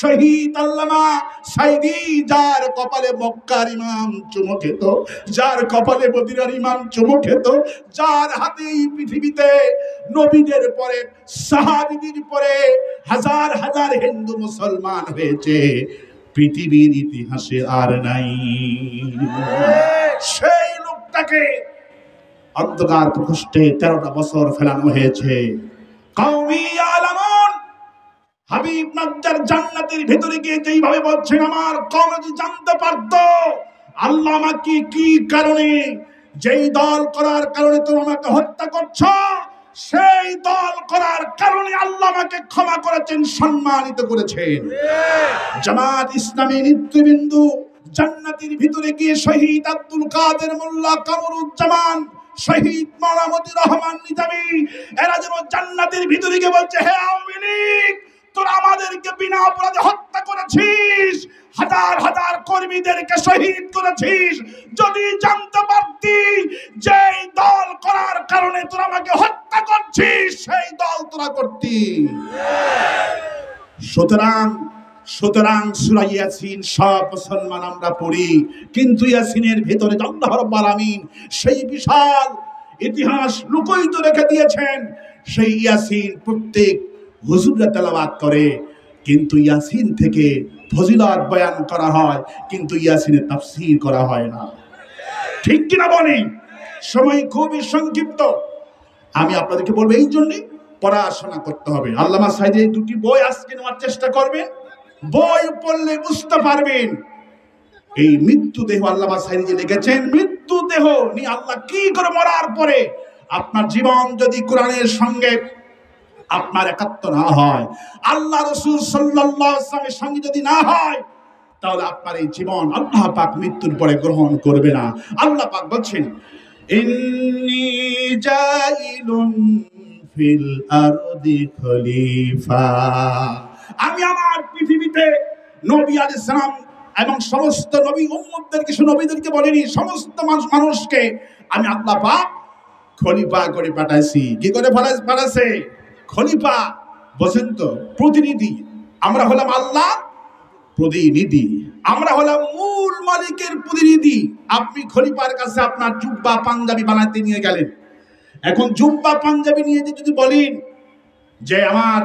শহীদ আল্লামা সাইদি, যার কপালে মক্কার ইমাম চুমু খেত, যার কপালে মদিনার ইমাম চুমু খেত, যার হাতে এই পৃথিবীতে নবীদের পরে সাহাবীদের পরে হাজার হাজার হিন্দু মুসলমান হয়েছে, পৃথিবীর ইতিহাসে আর নাই। সেই লোকটাকে অন্ধকার প্রকোষ্ঠে 13টা বছর ফেলানো হয়েছে। কওমি আলামুন হাবিব নাজ্জার জান্নাতের ভিতরে গিয়ে যেইভাবে বলছেন, আমার কওম যদি জানতে পারতো আল্লাহ আমাকে কি কারণে, যেই দল করার কারণে তুমি আমাকে হত্যা করছো, সেই দল করার কারণে আল্লাহ আমাকে ক্ষমা করেছেন, সম্মানিত করেছেন। জামাত ইসলামী নেতৃবৃন্দ জান্নাতের ভিতরে গিয়ে শহীদ আব্দুল কাদের মোল্লা কামরুজ্জামান, শহীদ মাওলানা মতিউর রহমান নিজামী, এরা যেন জান্নাতের ভিতরে গিয়ে বলছে, হে আওয়ামী লীগ, তোরা আমাদেরকে বিনা অপরাধে হত্যা করেছিস, হাজার হাজার কর্মীদেরকে শহীদ করেছিস, যদি জানতে পারতি যেই দল করার কারণে তোরা আমাকে হত্যা করছিস, সেই দল তোরা করতি। সুতরাং সূরা ইয়াসিন সব মুসলমান আমরা পড়ি, কিন্তু ইয়াসিনের ভিতরে আল্লাহ রাব্বুল আলামিন সেই বিশাল ইতিহাস লুকোয়িত রেখে দিয়েছেন। সেই ইয়াসিন প্রত্যেক হুজুররা তেলাওয়াত করে, কিন্তু ইয়াসিন থেকে ফজিলত বয়ান করা হয়, কিন্তু ইয়াসিনের তাফসীর করা হয় না। ঠিক কিনা বলেন? সময় খুবই সংক্ষিপ্ত। আমি আপনাদেরকে বলবো, এই জন্যে পড়াশোনা করতে হবে। আল্লামা সাইদির এই দুটি বই আজকে নেওয়ার চেষ্টা করবেন, বই পড়লে বুঝতে পারবেন এই মৃত্যু দেহ আল্লামা সাইদি যে লিখেছেন, মৃত্যু দেহ নিয়ে আল্লাহ কি করে মরার পরে আপনার জীবন যদি কোরআনের সঙ্গে আপনার একাত্ম না হয়, আল্লাহ রাসূল সাল্লাল্লাহু আলাইহি ওয়াসাল্লামের সঙ্গে যদি না হয়, তাহলে আপনার এই জীবন আল্লাহ পাক মৃত্যুর পরে গ্রহণ করবে না। আল্লাহ পাক বলছেন, ইন্নী জাইলুন ফিল আরদি খলিফা, আমি আমার পৃথিবীতে নবী আলাইহিস সালাম এবং সমস্ত নবী উম্মতদেরকে, শুধু নবীদেরকে বলেনি, সমস্ত মানুষকে আমি আল্লাহ পাক খলিফা করে পাঠাইছি। কি করে পাঠাইছে? খলিফা বলেন তো, প্রতিনিধি। আমরা হলাম আল্লাহ প্রতিনিধি, আমরা হলাম মূল মালিকের প্রতিনিধি। আপনি খলিফার কাছে আপনার জুব্বা পাঞ্জাবি বানাতে নিয়ে গেলেন, এখন জুব্বা পাঞ্জাবি নিয়ে যদি বলেন যে আমার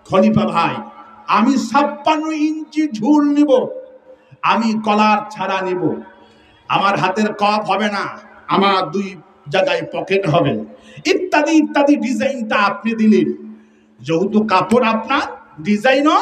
খলিফা ভাই, আমি 56 ইঞ্চি ঝুল নিব, আমি কলার ছাড়া নিব, আমার হাতের কপ হবে না, আমার 2 জায়গায় পকেট হবে, ইত্যাদি ইত্যাদি ডিজাইনটা আপনি দিলেন। যেহেতু কাপড় আপনার, ডিজাইনও